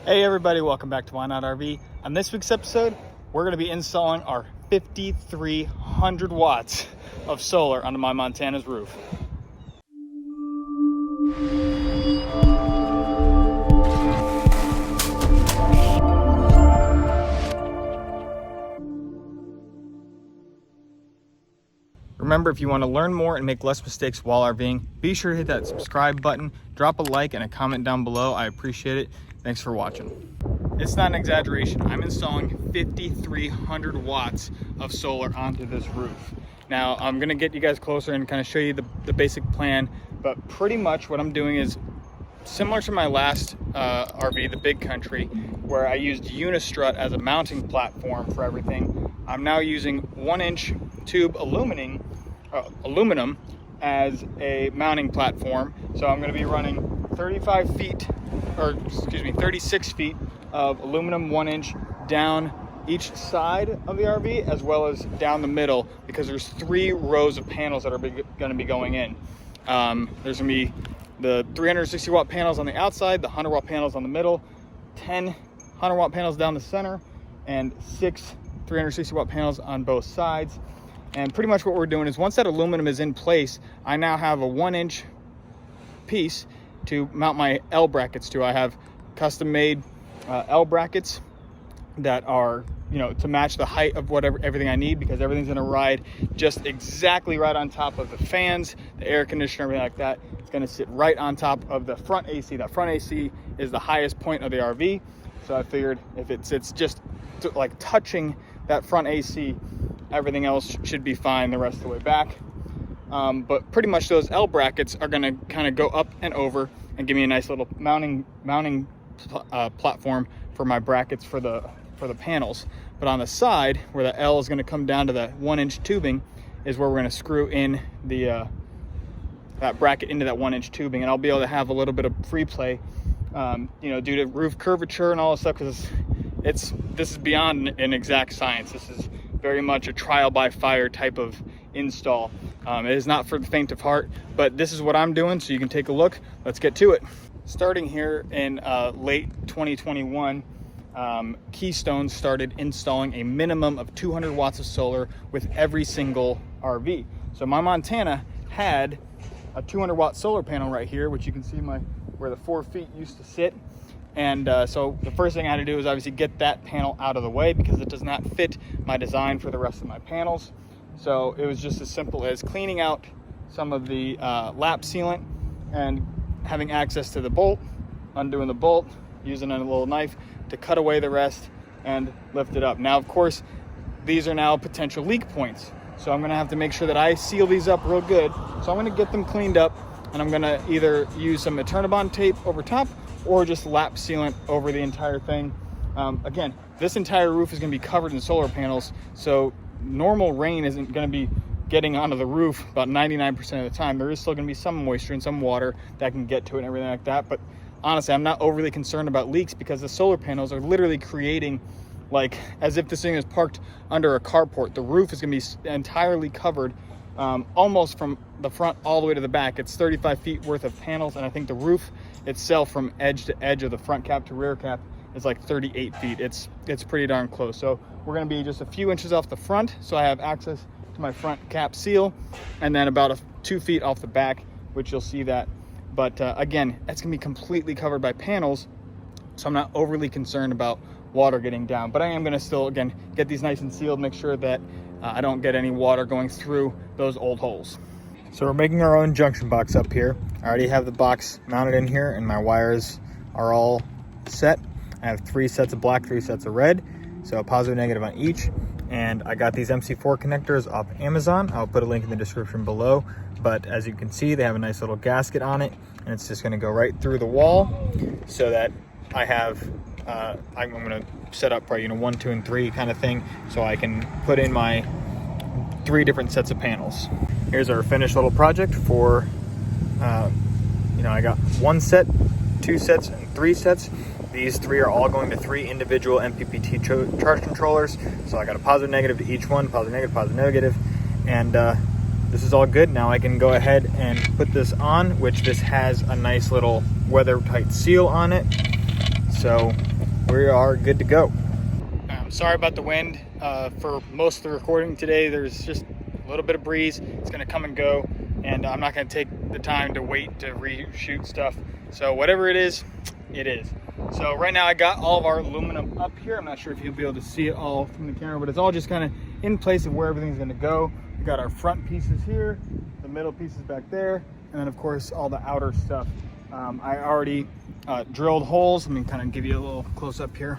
Hey everybody, welcome back to Why Not RV. On this week's episode, we're going to be installing our 5,300 watts of solar onto my Montana's roof. Remember, if you want to learn more and make less mistakes while RVing, be sure to hit that subscribe button, drop a like and a comment down below. I appreciate it. Thanks for watching. It's not an exaggeration. I'm installing 5,300 watts of solar onto this roof. Now, I'm gonna get you guys closer and kind of show you the basic plan, but pretty much what I'm doing is similar to my last RV, the Big Country, where I used Unistrut as a mounting platform for everything. I'm now using 1-inch tube aluminum as a mounting platform. So I'm gonna be running 36 feet of aluminum 1-inch down each side of the RV as well as down the middle, because there's 3 rows of panels that are going to be going in. There's going to be the 360 watt panels on the outside, the 100 watt panels on the middle, 10 100 watt panels down the center, and 6 360 watt panels on both sides. And pretty much what we're doing is, once that aluminum is in place, I now have a 1-inch piece to mount my L brackets to. I have custom made L brackets that are, to match the height of everything I need, because everything's gonna ride just exactly right on top of the fans, the air conditioner, everything like that. It's gonna sit right on top of the front AC. That front AC is the highest point of the RV. So I figured if it sits just like touching that front AC, everything else should be fine the rest of the way back. But pretty much those L brackets are gonna kind of go up and over and give me a nice little mounting platform for my brackets for the panels. But on the side, where the L is gonna come down to that 1-inch tubing, is where we're gonna screw in the that bracket into that 1-inch tubing, and I'll be able to have a little bit of free play, due to roof curvature and all this stuff, because this is beyond an exact science. This is very much a trial by fire type of install. It is not for the faint of heart, but this is what I'm doing, so you can take a look. Let's get to it. Starting here in late 2021, Keystone started installing a minimum of 200 watts of solar with every single RV. So my Montana had a 200 watt solar panel right here, which you can see where the 4 feet used to sit. And so the first thing I had to do was obviously get that panel out of the way, because it does not fit my design for the rest of my panels. So it was just as simple as cleaning out some of the lap sealant and having access to the bolt, undoing the bolt, using a little knife to cut away the rest and lift it up. Now, of course, these are now potential leak points. So I'm gonna have to make sure that I seal these up real good. So I'm gonna get them cleaned up, and I'm gonna either use some Eternabond tape over top or just lap sealant over the entire thing. Again, this entire roof is gonna be covered in solar panels, so normal rain isn't gonna be getting onto the roof about 99% of the time. There is still gonna be some moisture and some water that can get to it and everything like that, but honestly, I'm not overly concerned about leaks, because the solar panels are literally creating, like, as if this thing is parked under a carport. The roof is gonna be entirely covered, almost from the front all the way to the back. It's 35 feet worth of panels, and I think the roof itself from edge to edge of the front cap to rear cap is like 38 feet. It's pretty darn close. So we're gonna be just a few inches off the front, so I have access to my front cap seal, and then about 2 feet off the back, which you'll see that. But again, it's gonna be completely covered by panels, so I'm not overly concerned about water getting down. But I am gonna still, again, get these nice and sealed, make sure that I don't get any water going through those old holes. So we're making our own junction box up here. I already have the box mounted in here, and my wires are all set. I have 3 sets of black, 3 sets of red, so positive, negative on each. And I got these MC4 connectors off Amazon. I'll put a link in the description below. But as you can see, they have a nice little gasket on it, and it's just gonna go right through the wall, so that I have, I'm gonna set up probably, 1, 2, and 3 kind of thing, so I can put in my 3 different sets of panels. Here's our finished little project for, I got 1 set, 2 sets, and 3 sets. These 3 are all going to 3 individual MPPT charge controllers. So I got a positive, negative to each one, positive, negative. And this is all good. Now I can go ahead and put this on, which this has a nice little weather tight seal on it. So we are good to go. Sorry about the wind. For most of the recording today, there's just a little bit of breeze. It's gonna come and go, and I'm not gonna take the time to wait to reshoot stuff. So whatever it is, it is. So right now I got all of our aluminum up here. I'm not sure if you'll be able to see it all from the camera, but it's all just kind of in place of where everything's gonna go. We got our front pieces here, the middle pieces back there, and then of course all the outer stuff. I already drilled holes. Let me kind of give you a little close up here.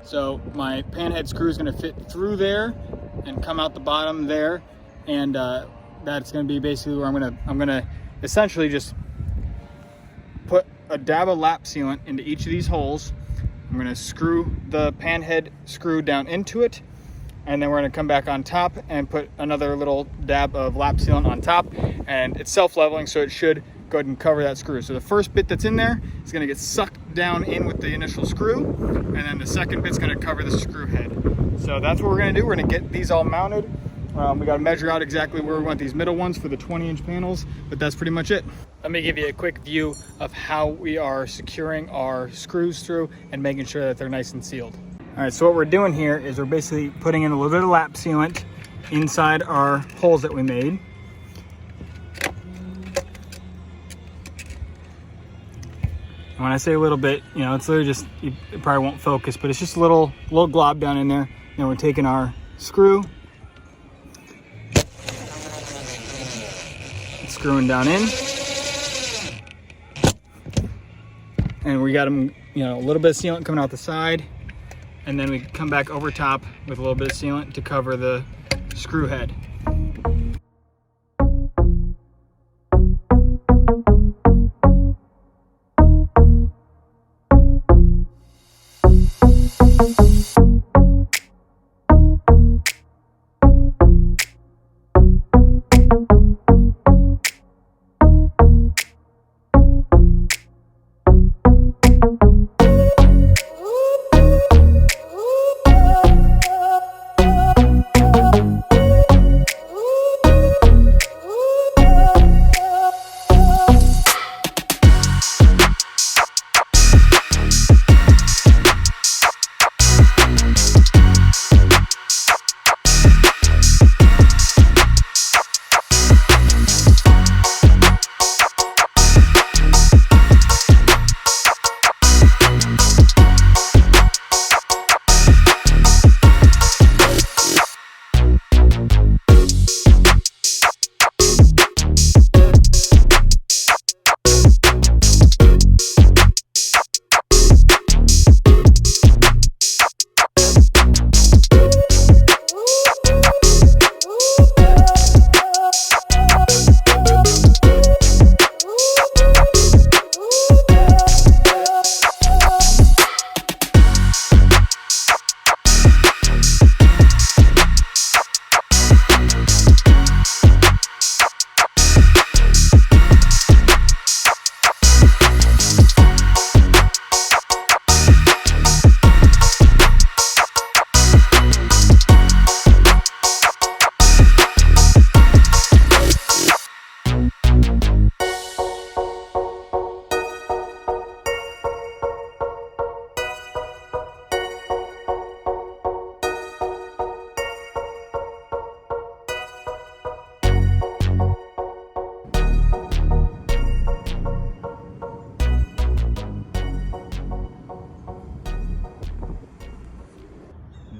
So my pan head screw is going to fit through there and come out the bottom there, and that's going to be basically where I'm going to essentially just put a dab of lap sealant into each of these holes. I'm going to screw the pan head screw down into it, and then we're going to come back on top and put another little dab of lap sealant on top, and it's self-leveling, so it should go ahead and cover that screw. So the first bit that's in there is going to get sucked down in with the initial screw, and then the second bit's going to cover the screw head. So that's what we're going to do. We're going to get these all mounted. We got to measure out exactly where we want these middle ones for the 20-inch panels, but that's pretty much it. Let me give you a quick view of how we are securing our screws through and making sure that they're nice and sealed. All right, so what we're doing here is we're basically putting in a little bit of lap sealant inside our holes that we made. And when I say a little bit, you know, it's literally just, it probably won't focus, but it's just a little glob down in there. Then we're taking our screw, screwing down in, and we got them, you know, a little bit of sealant coming out the side, and then we come back over top with a little bit of sealant to cover the screw head.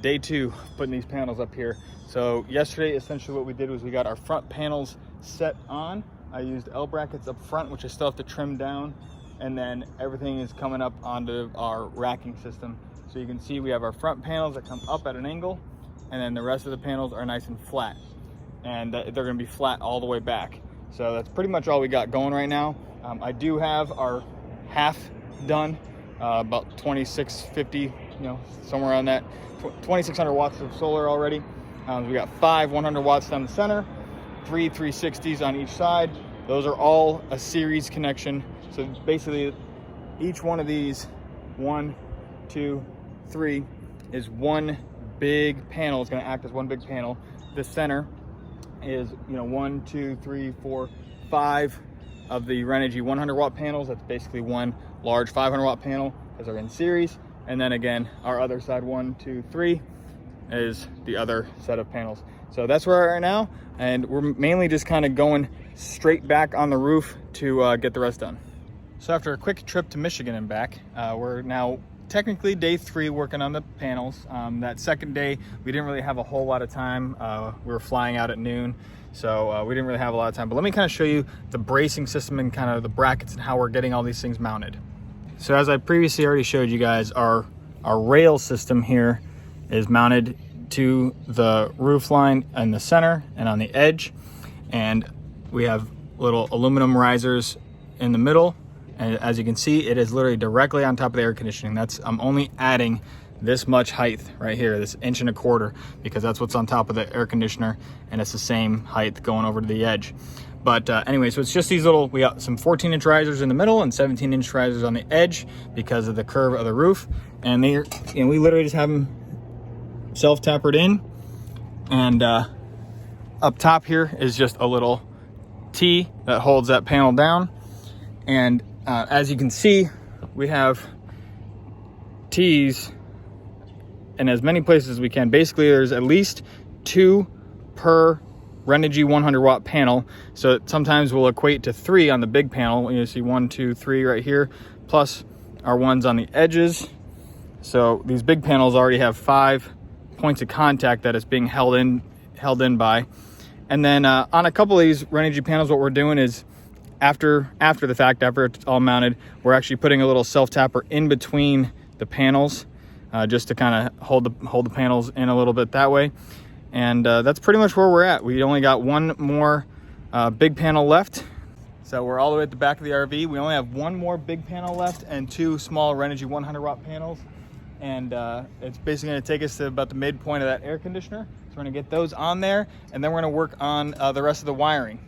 Day two, putting these panels up here. So yesterday, essentially what we did was we got our front panels set on. I used L brackets up front, which I still have to trim down, and then everything is coming up onto our racking system. So you can see we have our front panels that come up at an angle, and then the rest of the panels are nice and flat, and they're going to be flat all the way back. So that's pretty much all we got going right now. I do have our half done, about 2650, you know, somewhere on that, 2600 watts of solar already. We got 5 100 watts down the center, 3 360s on each side. Those are all a series connection. So basically each one of these, 1, 2, 3, is one big panel. It's going to act as one big panel. The center is, you know, 1, 2, 3, 4, 5 of the Renogy 100 watt panels. That's basically one large 500 watt panel. is our in series. And then again, our other side, 1, 2, 3, is the other set of panels. So that's where we are now, and we're mainly just kind of going straight back on the roof to get the rest done. So after a quick trip to Michigan and back, we're now technically day 3 working on the panels. That second day, we didn't really have a whole lot of time. We were flying out at noon, so we didn't really have a lot of time. But let me kind of show you the bracing system and kind of the brackets and how we're getting all these things mounted. So as I previously already showed you guys, our rail system here is mounted to the roof line in the center and on the edge. And we have little aluminum risers in the middle. And as you can see, it is literally directly on top of the air conditioning. I'm only adding this much height right here, this 1.25 inches, because that's what's on top of the air conditioner, and it's the same height going over to the edge. But anyway, so it's just these little, we got some 14-inch risers in the middle and 17-inch risers on the edge because of the curve of the roof. And we literally just have them self-tapered in. And up top here is just a little T that holds that panel down. And as you can see, we have T's in as many places as we can. Basically, there's at least 2 per Renogy 100 watt panel. So it sometimes will equate to 3 on the big panel. You see 1, 2, 3 right here, plus our ones on the edges. So these big panels already have 5 points of contact that it's being held in by. And then on a couple of these Renogy panels, what we're doing is after the fact, after it's all mounted, we're actually putting a little self-tapper in between the panels, just to kind of hold the panels in a little bit that way. And that's pretty much where we're at. We only got one more big panel left. So we're all the way at the back of the RV. We only have one more big panel left and 2 small Renogy 100 watt panels. And it's basically gonna take us to about the midpoint of that air conditioner. So we're gonna get those on there, and then we're gonna work on the rest of the wiring.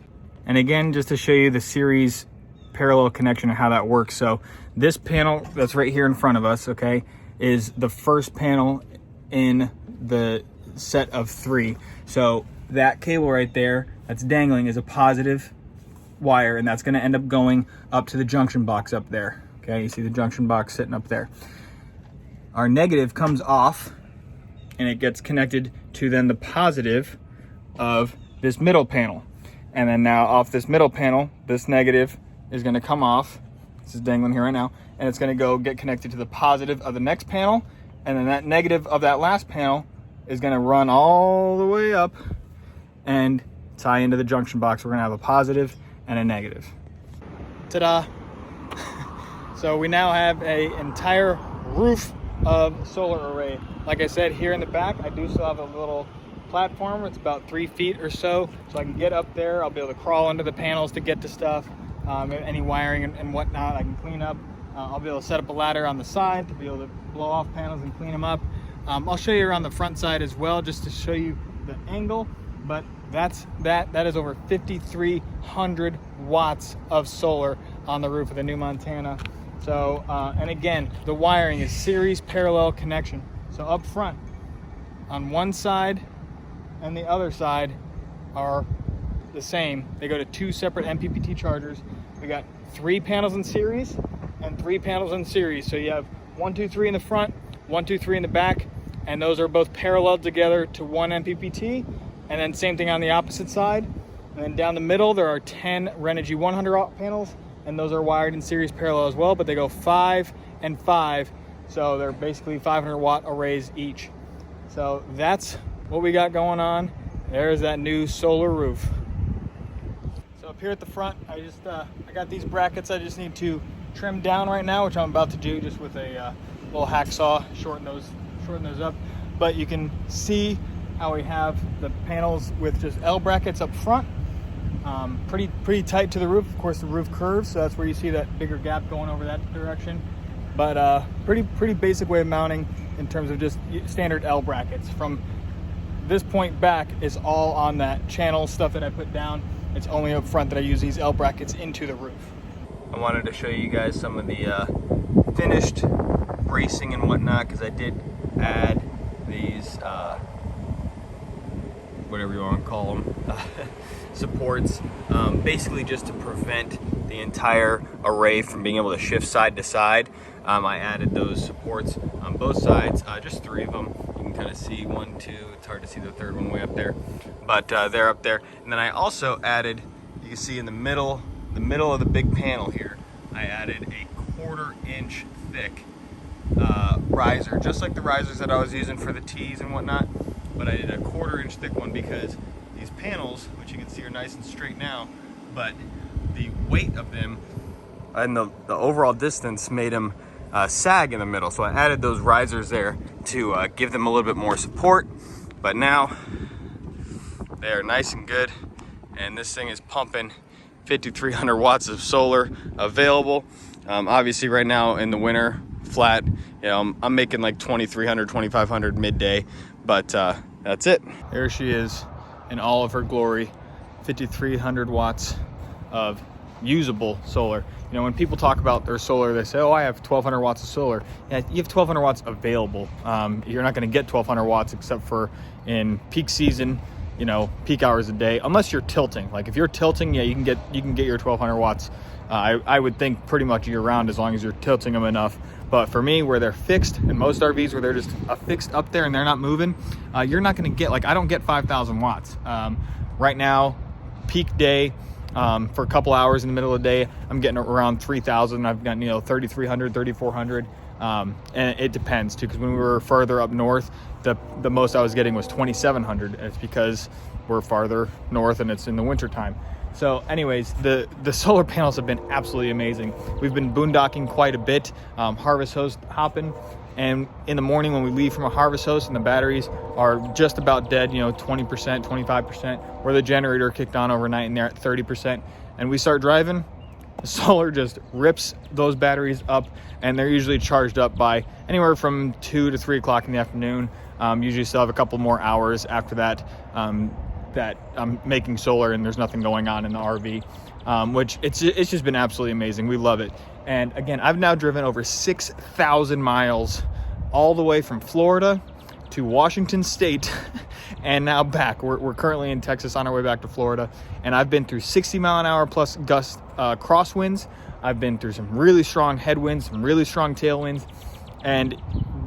And again, just to show you the series parallel connection and how that works. So this panel that's right here in front of us, okay, is the first panel in the set of 3. So that cable right there that's dangling is a positive wire, and that's going to end up going up to the junction box up there. Okay, you see the junction box sitting up there. Our negative comes off and it gets connected to then the positive of this middle panel. And then now off this middle panel, this negative is going to come off. This is dangling here right now, and it's going to go get connected to the positive of the next panel, and then that negative of that last panel is going to run all the way up and tie into the junction box. We're going to have a positive and a negative. Ta-da! So we now have an entire roof of solar array. Like I said, here in the back, I do still have a little platform. It's about 3 feet or so I can get up there. I'll be able to crawl under the panels to get to stuff. Any wiring and whatnot I can clean up. I'll be able to set up a ladder on the side to be able to blow off panels and clean them up. I'll show you around the front side as well, just to show you the angle. But that is over 5,300 watts of solar on the roof of the new Montana. So and again, the wiring is series parallel connection. So up front, on one side and the other side are the same. They go to 2 separate MPPT chargers. We got 3 panels in series and 3 panels in series. So you have 1, 2, 3 in the front, 1, 2, 3 in the back, and those are both paralleled together to 1 MPPT. And then same thing on the opposite side. And then down the middle, there are 10 Renogy 100 watt panels, and those are wired in series parallel as well, but they go 5 and 5. So they're basically 500 watt arrays each. So that's what we got going on. There's that new solar roof. So up here at the front, I got these brackets I just need to trim down right now, which I'm about to do just with a little hacksaw, shorten those up. But you can see how we have the panels with just L brackets up front, pretty tight to the roof. Of course, the roof curves, so that's where you see that bigger gap going over that direction. But pretty basic way of mounting in terms of just standard L brackets. From this point back is all on that channel stuff that I put down. It's only up front that I use these L brackets into the roof. I wanted to show you guys some of the finished bracing and whatnot, because I did add these whatever you want to call them, supports, basically just to prevent the entire array from being able to shift side to side. I added those supports on both sides, just 3 of them. You can kind of see 1, 2, it's hard to see the third one way up there, but they're up there. And then I also added, you can see in the middle of the big panel here, I added a 1/4 inch thick riser, just like the risers that I was using for the T's and whatnot, but I did a 1/4 inch thick one because these panels, which you can see are nice and straight now, but the weight of them and the overall distance made them sag in the middle. So I added those risers there to give them a little bit more support, but now they are nice and good, and this thing is pumping 5,300 watts of solar available. Obviously right now in the winter, flat, you know, I'm making like 2,300, 2,500 midday, but that's it. There she is in all of her glory, 5,300 watts of usable solar. You know, when people talk about their solar, they say, oh, I have 1,200 watts of solar. Yeah, you have 1,200 watts available. You're not going to get 1,200 watts except for in peak season, you know, peak hours a day, unless you're tilting. Like if you're tilting, yeah, you can get your 1,200 watts. I would think pretty much year round, as long as you're tilting them enough. But for me, where they're fixed, and most RVs where they're just affixed up there and they're not moving, you're not going to get, like, I don't get 5,000 watts. Right now, peak day, for a couple hours in the middle of the day, I'm getting around 3,000. I've gotten, you know, 3,300, 3,400. And it depends too, because when we were further up north, the most I was getting was 2,700. It's because we're farther north and it's in the winter time. So anyways, the solar panels have been absolutely amazing. We've been boondocking quite a bit, harvest host hopping, and in the morning when we leave from a harvest host and the batteries are just about dead, you know, 20%, 25%, where the generator kicked on overnight and they're at 30%, and we start driving, the solar just rips those batteries up, and they're usually charged up by anywhere from 2 to 3 o'clock in the afternoon. Usually still have a couple more hours after that, that I'm making solar and there's nothing going on in the RV, which it's just been absolutely amazing. We love it. And again, I've now driven over 6,000 miles all the way from Florida to Washington State and now back. We're currently in Texas on our way back to Florida, and I've been through 60 mile an hour plus gust crosswinds. I've been through some really strong headwinds, some really strong tailwinds, and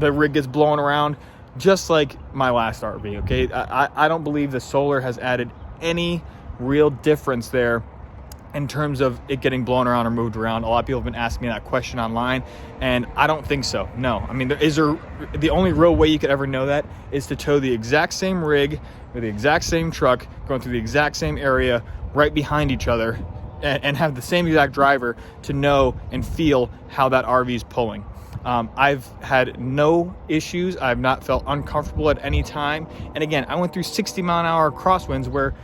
the rig gets blown around just like my last RV, okay? I don't believe the solar has added any real difference there in terms of it getting blown around or moved around. A lot of people have been asking me that question online, and I don't think so. No, I mean, the only real way you could ever know that is to tow the exact same rig with the exact same truck going through the exact same area right behind each other and have the same exact driver to know and feel how that RV is pulling. I've had no issues. I've not felt uncomfortable at any time. And again, I went through 60 mile an hour crosswinds where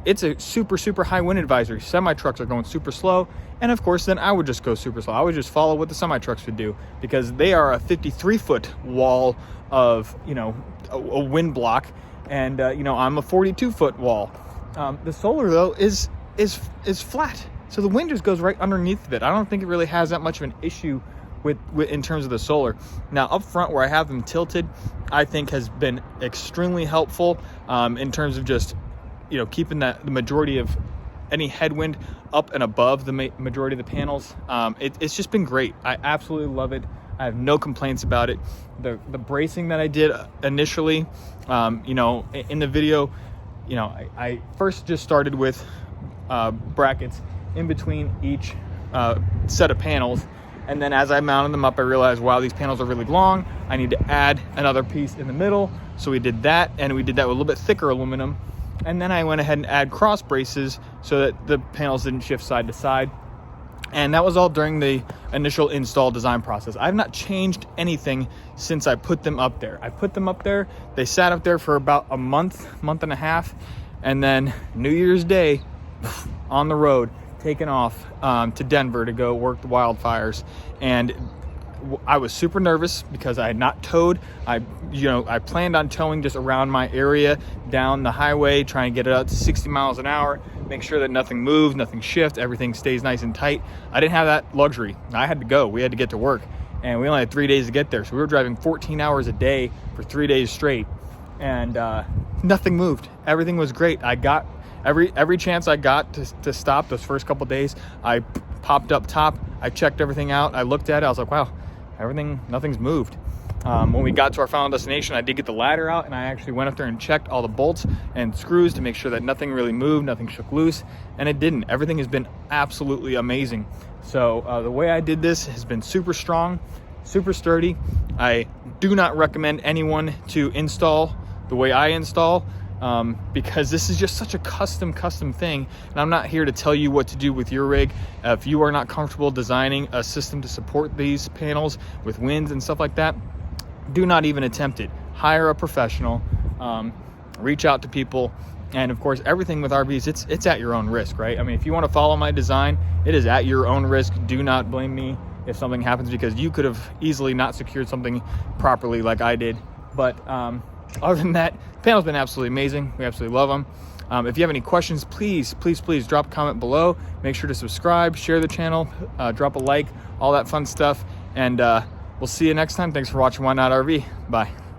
it's a super, super high wind advisory. Semi trucks are going super slow. And of course, then I would just go super slow. I would just follow what the semi trucks would do, because they are a 53-foot wall of, you know, a wind block. And, you know, I'm a 42-foot wall. The solar though is flat. So the wind just goes right underneath of it. I don't think it really has that much of an issue with in terms of the solar. Now up front where I have them tilted, I think has been extremely helpful in terms of just, you know, keeping the majority of any headwind up and above the majority of the panels. It's just been great. I absolutely love it. I have no complaints about it. The bracing that I did initially, you know, in the video, you know, I first just started with brackets in between each set of panels. And then as I mounted them up, I realized, wow, these panels are really long. I need to add another piece in the middle. So we did that, and we did that with a little bit thicker aluminum. And then I went ahead and add cross braces so that the panels didn't shift side to side. And that was all during the initial install design process. I've not changed anything since I put them up there. I put them up there, they sat up there for about a month and a half. And then New Year's Day, on the road, taken off to Denver to go work the wildfires. And I was super nervous because I had not towed. I planned on towing just around my area down the highway, trying to get it up to 60 miles an hour, make sure that nothing moves, nothing shifts, everything stays nice and tight. I didn't have that luxury. I had to go. We had to get to work, and we only had 3 days to get there. So we were driving 14 hours a day for 3 days straight, and nothing moved. Everything was great. I got every chance I got to stop those first couple days. I popped up top. I checked everything out. I looked at it. I was like, wow, nothing's moved. When we got to our final destination, I did get the ladder out, and I actually went up there and checked all the bolts and screws to make sure that nothing really moved, nothing shook loose, and it didn't. Everything has been absolutely amazing. So the way I did this has been super strong, super sturdy. I do not recommend anyone to install the way I install, because this is just such a custom thing, and I'm not here to tell you what to do with your rig. If you are not comfortable designing a system to support these panels with winds and stuff like that, do not even attempt it. Hire a professional, reach out to people, and of course, everything with RVs, it's at your own risk, right? I mean, if you want to follow my design, it is at your own risk. Do not blame me if something happens, because you could have easily not secured something properly like I did. But other than that, the panel's been absolutely amazing. We absolutely love them. If you have any questions, please drop a comment below. Make sure to subscribe, share the channel, drop a like, all that fun stuff. And we'll see you next time. Thanks for watching Why Not RV. Bye.